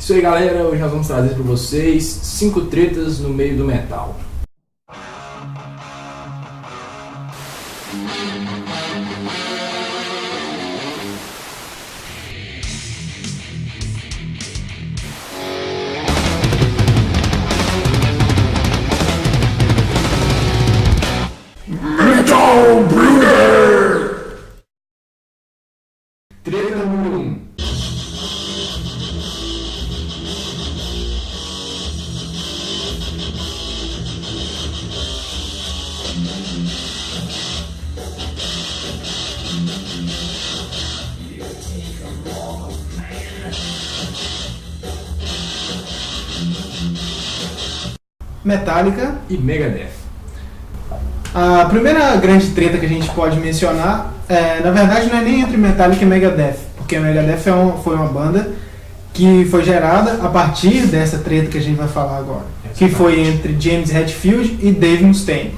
Isso aí, galera, hoje nós vamos trazer para vocês 5 tretas no meio do metal. Metal Brother! Treta número 1. Metallica e Megadeth. A primeira grande treta que a gente pode mencionar, na verdade não é nem entre Metallica e Megadeth, porque a Megadeth foi uma banda que foi gerada a partir dessa treta que a gente vai falar agora, que foi entre James Hetfield e Dave Mustaine.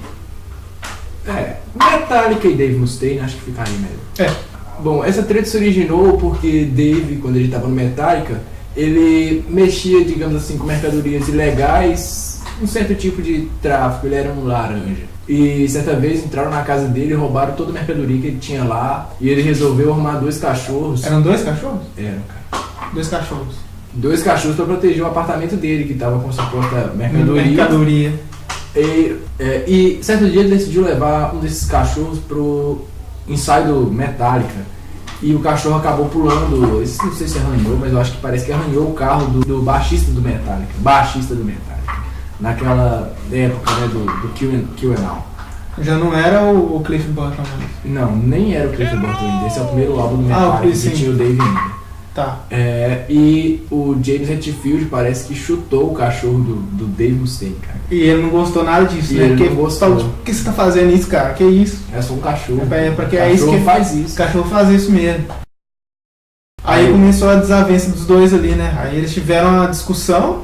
Metallica e Dave Mustaine, acho que fica aí mesmo. Bom, essa treta se originou porque Dave, quando ele estava no Metallica, ele mexia, digamos assim, com mercadorias ilegais, um certo tipo de tráfico, ele era um laranja. E certa vez entraram na casa dele e roubaram toda a mercadoria que ele tinha lá. E ele resolveu arrumar 2 cachorros. Eram 2 cachorros? Eram, cara. 2 cachorros. 2 cachorros para proteger o apartamento dele, que estava com suposta mercadoria. E certo dia ele decidiu levar um desses cachorros pro ensaio do Metallica. E o cachorro acabou pulando, não sei se arranhou, mas eu acho que parece que arranhou o carro do baixista do Metallica. Naquela época, né, do Kill 'Em All. Já não era o Cliff Burton, né? Não, nem era o Cliff Burton ainda. Esse é o primeiro álbum do Metallica que tinha o Dave ainda. Tá. E o James Hetfield parece que chutou o cachorro do Dave Mustaine, cara. E ele não gostou nada disso, né? Ele não gostou. Por que você tá fazendo isso, cara? Que isso? É só um cachorro. Porque é isso que faz isso. O cachorro faz isso mesmo. Aí começou a desavença dos dois ali, né? Aí eles tiveram uma discussão.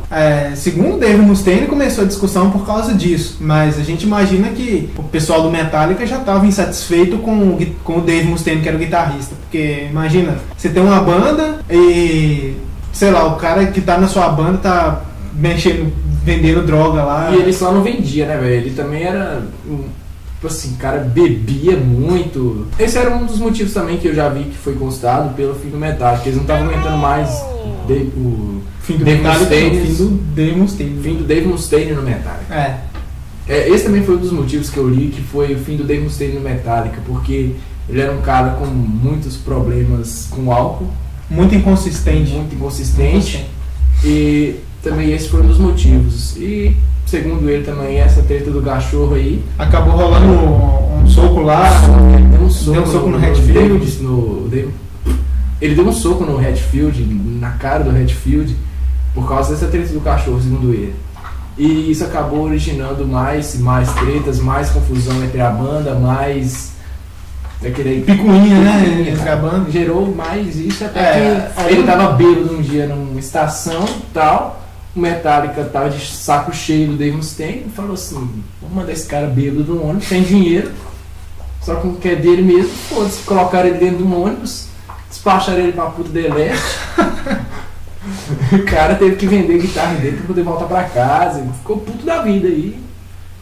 Segundo o Dave Mustaine, começou a discussão por causa disso. Mas a gente imagina que o pessoal do Metallica já estava insatisfeito com o Dave Mustaine, que era o guitarrista. Porque imagina, você tem uma banda e, sei lá, o cara que tá na sua banda tá vendendo droga lá. E ele só não vendia, né, velho? Ele também era... Tipo assim, o cara bebia muito. Esse era um dos motivos também que eu já vi que foi constado pelo fim do Metallica, que eles não estavam aguentando mais o fim do Metallica, fim do Dave Mustaine. Fim do Dave Mustaine no Metallica. Esse também foi um dos motivos que eu li, que foi o fim do Dave Mustaine no Metallica, porque ele era um cara com muitos problemas com álcool. Muito inconsistente. E também esse foi um dos motivos. E segundo ele também, essa treta do cachorro aí... Acabou rolando um soco lá, deu um soco no Hetfield. Ele deu um soco no Hetfield, na cara do Hetfield, por causa dessa treta do cachorro, segundo ele. E isso acabou originando mais tretas, mais confusão entre a banda, mais... picuinha, né? Entre a banda. Gerou mais isso, até que ele tava bêbado um dia numa estação e tal... O Metallica tava de saco cheio do Dave Mustaine e falou assim: vamos mandar esse cara bêbado no ônibus, sem dinheiro, só com o que é dele mesmo, foda-se, colocaram ele dentro de um ônibus, despacharam ele pra puta de leste. O cara teve que vender a guitarra dele pra poder voltar pra casa, ficou puto da vida aí,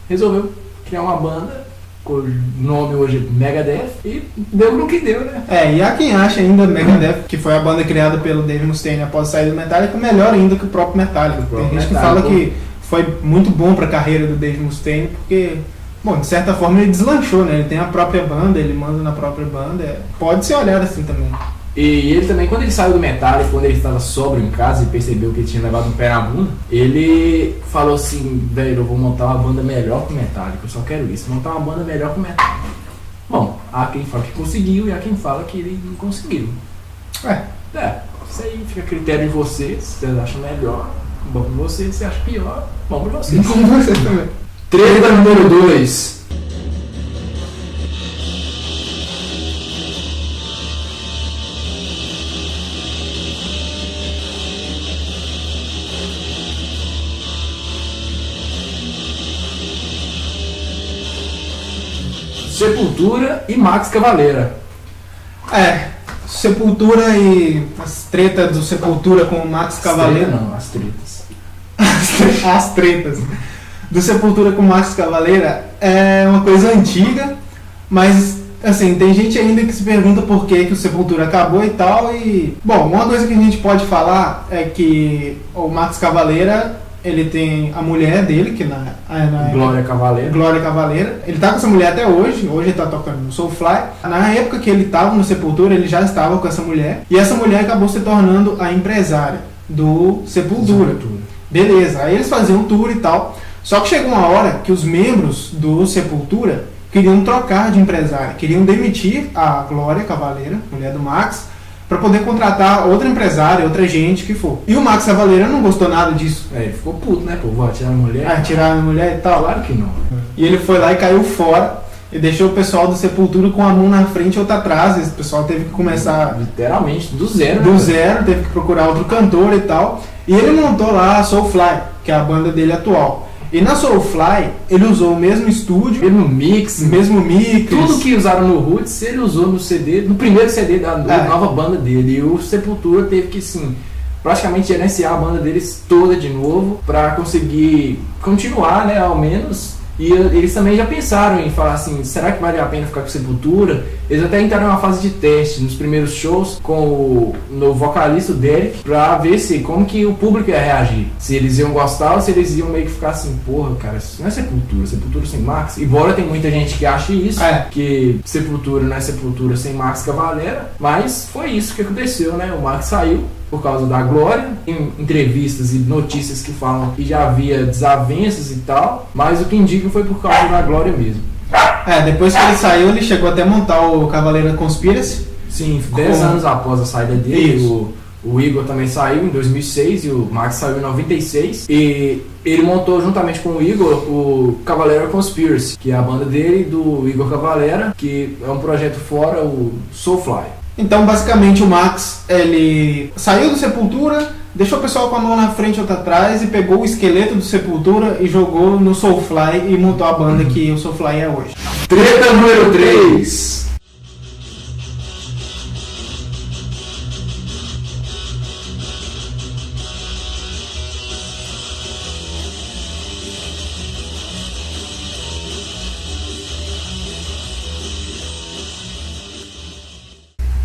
resolveu criar uma banda. O nome hoje é Megadeth e deu no que deu, né? E há quem acha ainda Megadeth, que foi a banda criada pelo Dave Mustaine após sair do Metallica, melhor ainda que o próprio Metallica. Tem gente que fala que foi muito bom pra carreira do Dave Mustaine, porque, bom, de certa forma ele deslanchou, né? Ele tem a própria banda, ele manda na própria banda, pode ser olhado assim também. E ele também, quando ele saiu do Metallica, quando ele estava sóbrio em casa e percebeu que ele tinha levado um pé na bunda, ele falou assim: velho, eu vou montar uma banda melhor que o Metallica, eu só quero isso, montar uma banda melhor que o Metallica. Bom, há quem fala que conseguiu e há quem fala que ele não conseguiu. Isso aí fica a critério de vocês, se vocês acham melhor, bom pra vocês, se acham pior, bom pra vocês. Bom pra vocês também. Treta número 2. Sepultura e Max Cavalera. Sepultura e as tretas do Sepultura com o Max Cavalera. Não, as tretas. As tretas do Sepultura com o Max Cavalera é uma coisa antiga, mas assim, tem gente ainda que se pergunta por que o Sepultura acabou e tal. E bom, uma coisa que a gente pode falar é que o Max Cavalera, ele tem a mulher dele, que na Glória Cavalera. Glória Cavalera. Ele tá com essa mulher até hoje ele tá tocando no Soulfly. Na época que ele tava no Sepultura, ele já estava com essa mulher. E essa mulher acabou se tornando a empresária do Sepultura. Beleza, aí eles faziam um tour e tal. Só que chegou uma hora que os membros do Sepultura queriam trocar de empresária. Queriam demitir a Glória Cavalera, mulher do Max, para poder contratar outra empresária, outra gente que for. E o Max Cavalera não gostou nada disso. Ele ficou puto, né? Pô, vou tirar a mulher. Tirar a mulher e tal. Claro que não. E ele foi lá e caiu fora e deixou o pessoal do Sepultura com a mão na frente e outra atrás. Esse pessoal teve que começar... Literalmente, do zero. Do zero, teve que procurar outro cantor e tal. E ele montou lá a Soulfly, que é a banda dele atual. E na Soulfly, ele usou o mesmo estúdio, mesmo mix, tudo que usaram no Roots, ele usou no CD, no primeiro CD da nova banda dele. E o Sepultura teve que, sim, praticamente gerenciar a banda deles toda de novo para conseguir continuar, né, ao menos. E eles também já pensaram em falar assim, será que vale a pena ficar com Sepultura? Eles até entraram numa fase de teste nos primeiros shows com o novo vocalista, o Derek, pra ver como que o público ia reagir. Se eles iam gostar ou se eles iam meio que ficar assim, porra, cara, isso não é Sepultura sem Max. Embora tem muita gente que ache isso, que Sepultura não é Sepultura sem Max Cavalera, mas foi isso que aconteceu, né? O Max saiu por causa da Glória, tem entrevistas e notícias que falam que já havia desavenças e tal, mas o que indica foi por causa da Glória mesmo. Depois que ele saiu, ele chegou até a montar o Cavaleira Conspiracy. Sim, 10 anos após a saída dele, o Igor também saiu em 2006 e o Max saiu em 96. E ele montou juntamente com o Igor o Cavaleira Conspiracy, que é a banda dele e do Igor Cavalera, que é um projeto fora, o Soulfly. Então, basicamente, o Max, ele saiu do Sepultura, deixou o pessoal com a mão na frente e outra atrás e pegou o esqueleto do Sepultura e jogou no Soulfly e montou a banda que o Soulfly é hoje. Treta número 3.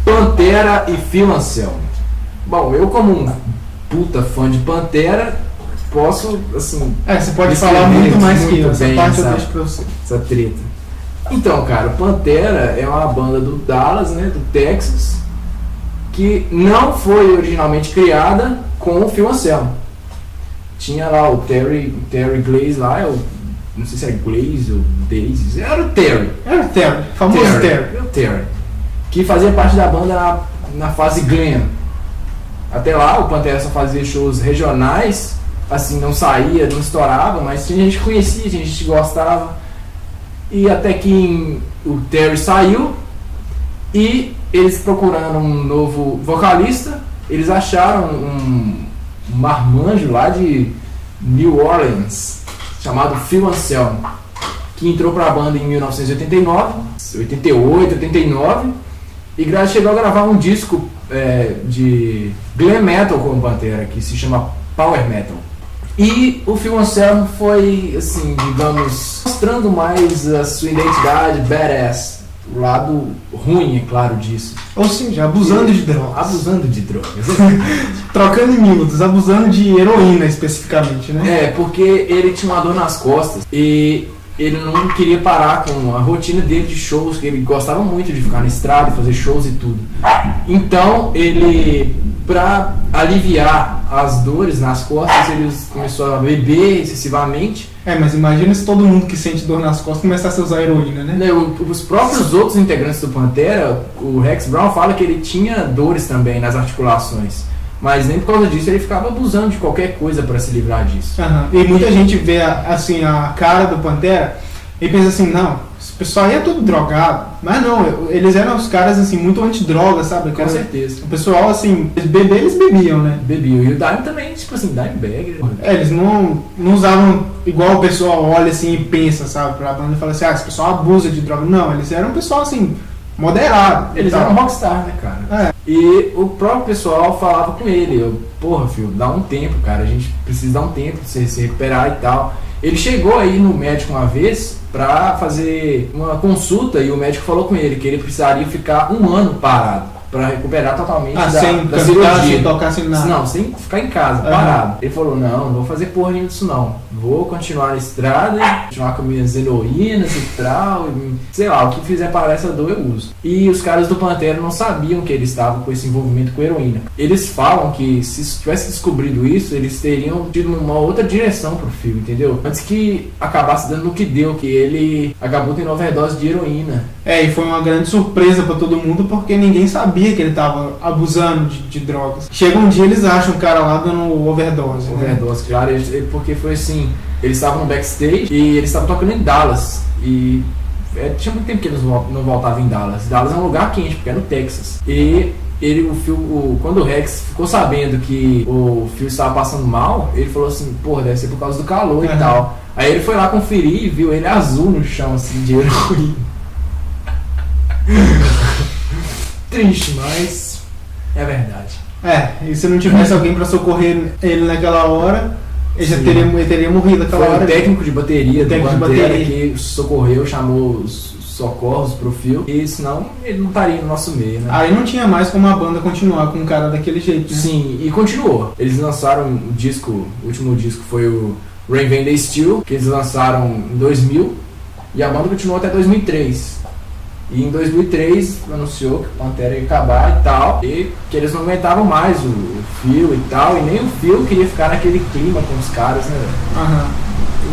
Pantera e Phil Anselmo. Bom, eu como um puta fã de Pantera, posso, assim... você pode falar muito mais que eu, essa bem, parte eu deixo pra você. Essa treta. Então, cara, Pantera é uma banda do Dallas, né, do Texas, que não foi originalmente criada com o Phil Anselmo. Tinha lá o Terry Glaze lá, não sei se é Glaze ou Daisy, era o Terry. Famoso Terry. O Terry. Que fazia parte da banda na fase glam. Até lá o Pantera só fazia shows regionais, assim, não saía, não estourava, mas tinha gente que conhecia, tinha gente que gostava. E até que o Terry saiu e eles procurando um novo vocalista, eles acharam um marmanjo lá de New Orleans, chamado Phil Anselmo, que entrou para a banda em 1989, 88, 89, e chegou a gravar um disco de glam metal com o Pantera, que se chama Power Metal. E o Phil Anselmo foi, assim, digamos, mostrando mais a sua identidade badass, o lado ruim, é claro, disso. Ou seja, abusando de drogas. Abusando de drogas. Trocando em miúdos, abusando de heroína especificamente, né? Porque ele tinha uma dor nas costas e ele não queria parar com a rotina dele de shows, que ele gostava muito de ficar na estrada, fazer shows e tudo. Então, ele, pra aliviar as dores nas costas, ele começou a beber excessivamente. Mas imagina se todo mundo que sente dor nas costas começasse a usar heroína, né? Os próprios outros integrantes do Pantera, o Rex Brown fala que ele tinha dores também nas articulações. Mas nem por causa disso ele ficava abusando de qualquer coisa para se livrar disso. E muita gente vê assim, a cara do Pantera e pensa assim, não, esse pessoal aí é tudo drogado. Mas não, eles eram os caras assim, muito antidroga, sabe? Com certeza. O pessoal assim, eles bebiam, né? Bebiam. E o Dime também, tipo assim, Dimebag. Eles não usavam igual o pessoal olha assim e pensa, sabe? Pra banda e fala assim, esse pessoal abusa de droga. Não, eles eram um pessoal assim, moderado. Eles eram rockstar, né, cara? E o próprio pessoal falava com ele, porra, filho, dá um tempo, cara, a gente precisa dar um tempo pra você se recuperar e tal. Ele chegou aí no médico uma vez pra fazer uma consulta e o médico falou com ele que ele precisaria ficar 1 ano parado pra recuperar totalmente da cirurgia. Sem tocar, sem nada. Não, sem ficar em casa, parado. Ele falou, não vou fazer porra nenhuma disso não. Vou continuar na estrada, continuar com minhas heroínas e tal, sei lá, o que fizer para essa dor eu uso. E os caras do Pantera não sabiam que ele estava com esse envolvimento com heroína. Eles falam que se tivesse descobrido isso, eles teriam tido uma outra direção pro filme, entendeu? Antes que acabasse dando no que deu, que ele acabou tendo overdose de heroína. E foi uma grande surpresa pra todo mundo, porque ninguém sabia que ele tava abusando de drogas. Chega um dia, eles acham o cara lá dando overdose. Overdose, né? Claro, porque foi assim, eles estavam no backstage e eles estavam tocando em Dallas. E tinha muito tempo que eles não voltavam em Dallas. Dallas é um lugar quente, porque é no Texas. E quando o Rex ficou sabendo que o Phil estava passando mal, ele falou assim, porra, deve ser por causa do calor e tal. Aí ele foi lá conferir e viu ele azul no chão, assim, de heroína. Triste, mas é verdade. E se não tivesse alguém pra socorrer ele naquela hora, ele teria morrido naquela hora. Foi o técnico de bateria do Pantera que socorreu, chamou os socorros pro Phil, e senão ele não estaria no nosso meio, né? Aí não tinha mais como a banda continuar com um cara daquele jeito, né? Sim, e continuou. Eles lançaram o último disco foi o Rain Van the Steel, que eles lançaram em 2000, e a banda continuou até 2003. E em 2003 anunciou que o Pantera ia acabar e tal, e que eles não aguentavam mais o Phil e tal, e nem o Phil queria ficar naquele clima com os caras, né?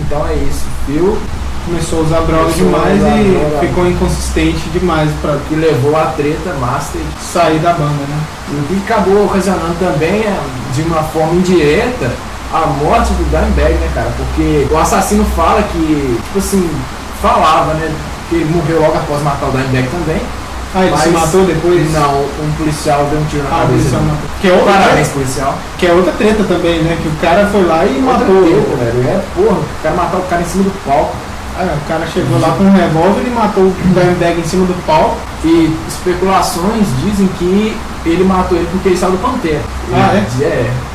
Então é isso, o Phil começou a usar drogas demais e ficou inconsistente demais que levou a treta Master sair da banda, né? O que acabou ocasionando também de uma forma indireta a morte do Dimebag, né, cara? Porque o assassino fala que, tipo assim, falava, né? Que ele morreu logo após matar o Dimebag também. Ele se matou depois? Não, um policial deu um tiro na cabeça. Parabéns, policial. Que é outra treta também, né? Que o cara foi lá e matou. Treta, velho. Porra, o cara matou o cara em cima do palco. O cara chegou lá com um revólver e matou o Dimebag em cima do palco. E especulações dizem que ele matou ele porque ele saiu do Pantera.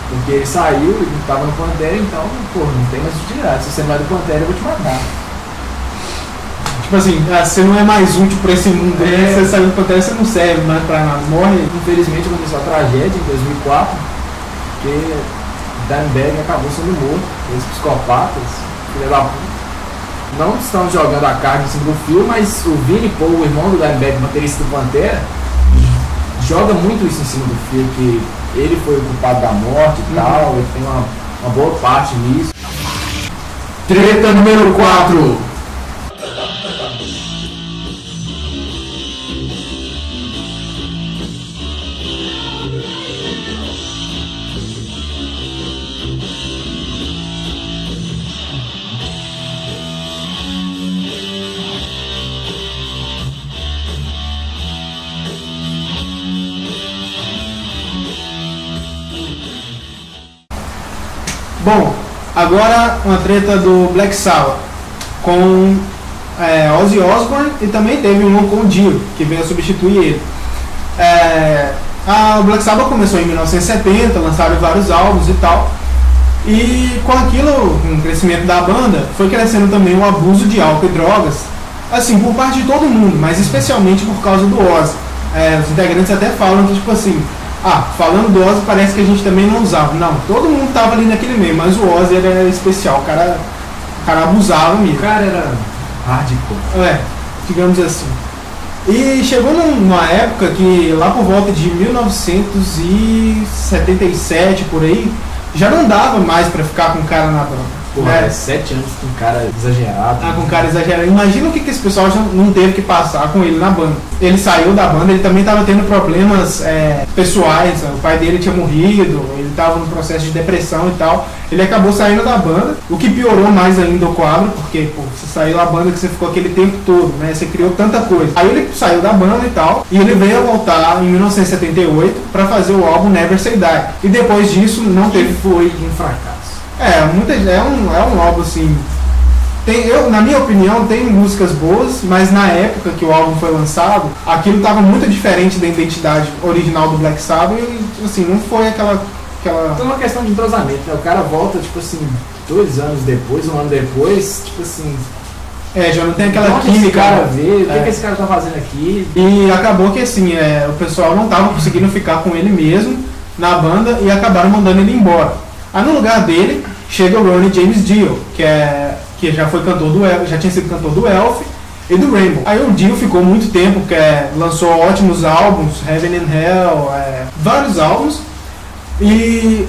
Porque ele saiu, ele estava no Pantera, então, não tem mais utilidade. Se você não vai do Pantera, eu vou te matar. Tipo assim, você não é mais útil pra esse mundo, né? Você saiu do Pantera, você não serve mais pra nada. Morre. Infelizmente aconteceu a tragédia em 2004, porque Dimebag acabou sendo morto. Os psicopatas, filha da puta, não estão jogando a carga em cima do Phil, mas o Vinnie Paul, o irmão do Dimebag, baterista do Pantera, joga muito isso em cima do Phil, que ele foi o culpado da morte e tal, ele tem uma boa parte nisso. Treta número 4. Bom, agora uma treta do Black Sabbath com Ozzy Osbourne, e também teve um com o Dio, que veio a substituir ele. O Black Sabbath começou em 1970, lançaram vários álbuns e tal, e com aquilo, com o crescimento da banda, foi crescendo também o abuso de álcool e drogas, assim, por parte de todo mundo, mas especialmente por causa do Ozzy. Os integrantes até falam que, tipo assim, falando do Ozzy, parece que a gente também não usava. Não, todo mundo tava ali naquele meio, mas o Ozzy era especial, o cara abusava mesmo. O cara era hardcore. Digamos assim. E chegou numa época que, lá por volta de 1977, por aí, já não dava mais pra ficar com o cara na banda. Porra, 7 anos com um cara exagerado. Com um cara exagerado. Imagina o que esse pessoal já não teve que passar com ele na banda. Ele saiu da banda, ele também estava tendo problemas pessoais. O pai dele tinha morrido, ele estava no processo de depressão e tal. Ele acabou saindo da banda, o que piorou mais ainda o quadro, porque você saiu da banda que você ficou aquele tempo todo, né? Você criou tanta coisa. Aí ele saiu da banda e tal, e ele veio a voltar em 1978 para fazer o álbum Never Say Die. E depois disso não teve. Foi um fracasso. É um álbum assim Na minha opinião, tem músicas boas, mas na época que o álbum foi lançado, aquilo estava muito diferente da identidade original do Black Sabbath e, assim, não foi aquela... Então é uma questão de entrosamento, né? O cara volta, tipo assim, 2 anos depois, 1 ano depois, tipo assim... já não tem aquela química. Esse cara vê, o que esse cara tá fazendo aqui? E acabou que, assim, o pessoal não tava conseguindo ficar com ele mesmo na banda e acabaram mandando ele embora. Aí no lugar dele, chega o Ronnie James Dio, que já foi cantor do Elf, já tinha sido cantor do Elf e do Rainbow. Aí o Dio ficou muito tempo, lançou ótimos álbuns, Heaven and Hell, vários álbuns, e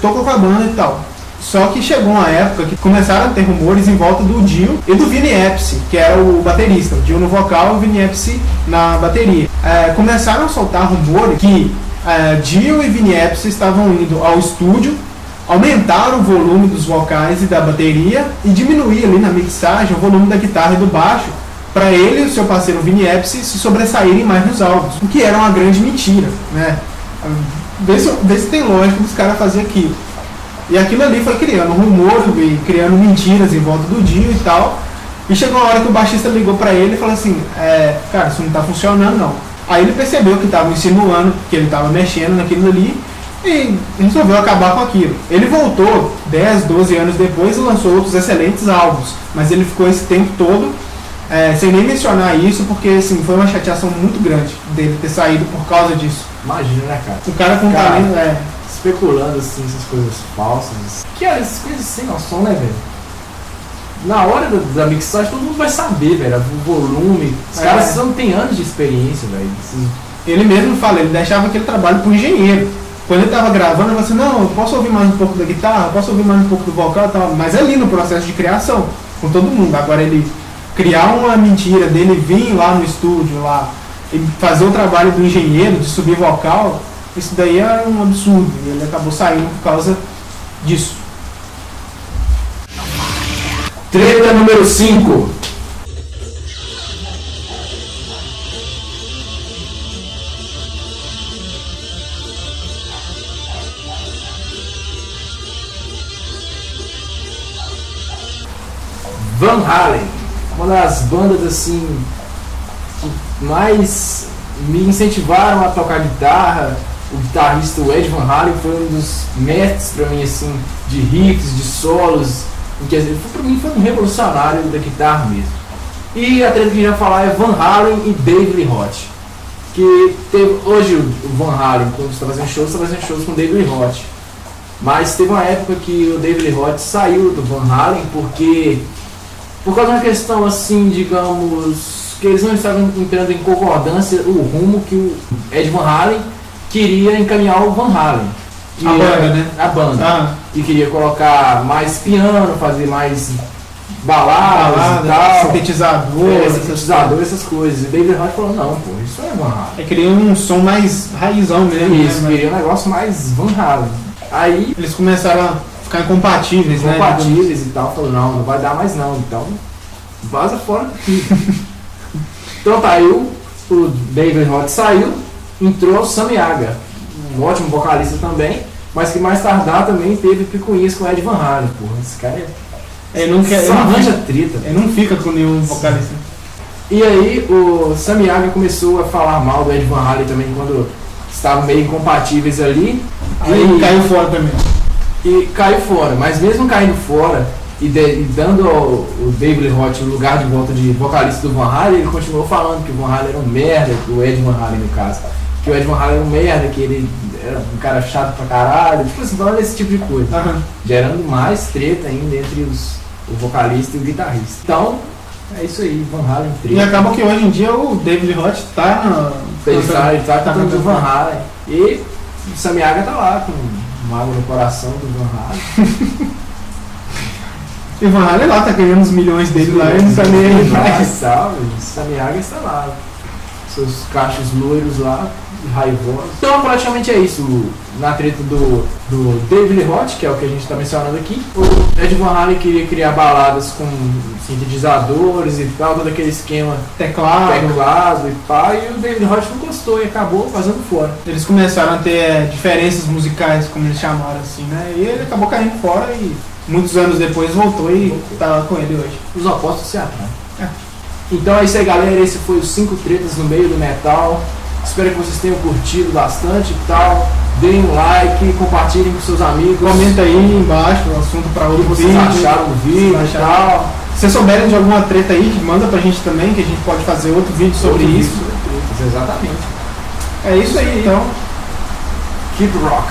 tocou com a banda e tal. Só que chegou uma época que começaram a ter rumores em volta do Dio e do Vinny Appice, que era o baterista, o Dio no vocal e o Vinny Appice na bateria. Começaram a soltar rumores que Dio e Vinny Appice estavam indo ao estúdio, aumentaram o volume dos vocais e da bateria e diminuir ali na mixagem o volume da guitarra e do baixo, para ele e o seu parceiro Vinny Appice se sobressaírem mais nos álbuns, o que era uma grande mentira, né? Vê se tem lógica dos caras fazer aquilo. E aquilo ali foi criando rumor e criando mentiras em volta do Dio e tal. E chegou uma hora que o baixista ligou pra ele e falou assim, cara, isso não tá funcionando não. Aí ele percebeu que estavam insinuando, que ele estava mexendo naquilo ali e resolveu acabar com aquilo. Ele voltou 10, 12 anos depois e lançou outros excelentes álbuns, mas ele ficou esse tempo todo sem nem mencionar isso, porque assim, foi uma chateação muito grande dele ter saído por causa disso. Imagina, né, cara? O cara com talento, especulando assim, essas coisas falsas. Que essas coisas sem noção, né, velho? Na hora da mixagem todo mundo vai saber, velho, o volume. Os caras não têm anos de experiência, velho. Ele mesmo fala, ele deixava aquele trabalho pro engenheiro. Quando ele tava gravando, ele falou assim, não, eu posso ouvir mais um pouco da guitarra, posso ouvir mais um pouco do vocal e tal, mas ali no processo de criação, com todo mundo. Agora ele criar uma mentira dele vir lá no estúdio lá e fazer o trabalho do engenheiro, de subir vocal, isso daí é um absurdo. E ele acabou saindo por causa disso. Treta número 5. Van Halen, uma das bandas assim que mais me incentivaram a tocar guitarra. O guitarrista Ed Van Halen foi um dos mestres para mim assim de riffs, de solos, que para mim foi um revolucionário da guitarra mesmo. E a treta que eu ia falar é Van Halen e Dave Lee Roth, que teve, hoje o Van Halen, quando está fazendo shows com Dave Lee Roth, mas teve uma época que o Dave Lee Roth saiu do Van Halen por causa de uma questão assim, digamos, que eles não estavam entrando em concordância o rumo que o Ed Van Halen queria encaminhar o Van Halen. A banda, né? A banda. E queria colocar mais piano, fazer mais baladas e tal. Sintetizador, essas coisas. E David Roth falou, não, pô, isso é Van Halen. Queria um som mais raizão mesmo. Isso, né? Queria um negócio mais Van Halen. Aí eles começaram a ficar incompatíveis, né? E tal. Falou, não vai dar mais não. Então, vaza fora daqui. Então tá, aí o David Roth saiu, entrou o Sammy Hagar, um ótimo vocalista também, mas que mais tardar também teve picuinhas com o Ed Van Halen, porra. Esse cara ele não quer, só arranja treta. Ele não fica com nenhum vocalista. E aí o Sammy Hagar começou a falar mal do Ed Van Halen também quando estavam meio incompatíveis ali. Aí caiu fora também. E caiu fora, mas mesmo caindo fora e dando o David Roth o lugar de volta de vocalista do Van Halen, ele continuou falando que o Van Halen era um merda, o Ed Van Halen no caso, que o Ed Van Halen era um merda, que ele era um cara chato pra caralho, tipo assim, falando esse tipo de coisa, gerando mais treta ainda entre o vocalista e o guitarrista. Então, é isso aí, Van Halen treta. E acaba que hoje em dia o David Roth tá ele tá cantando o Van Halen e o Sammy Hagar tá lá com mágoa no coração do Van Halen. E o Van Halen lá tá ganhando os milhões dele lá, ele não tá nem aí mais. Salve, Sammy Hagar está lá. Seus cachos loiros lá, raivosos. Então praticamente é isso. Na treta do David Lee Roth, que é o que a gente está mencionando aqui, o Ed Van Halen queria criar baladas com sintetizadores e tal, todo aquele esquema teclado e pá, e o David Roth não gostou e acabou fazendo fora. Eles começaram a ter diferenças musicais, como eles chamaram assim, né? E ele acabou caindo fora e muitos anos depois voltou e tá com ele hoje. Os opostos se atraem. Então é isso aí, galera. Esse foi os 5 tretas no meio do metal. Espero que vocês tenham curtido bastante e tal. Deem um like, compartilhem com seus amigos. Comenta aí embaixo o assunto para outro vídeo. O que vocês acharam do vídeo e tal. Se vocês souberem de alguma treta aí, manda pra gente também, que a gente pode fazer outro vídeo sobre isso. Exatamente. É isso aí, então. Keep rock.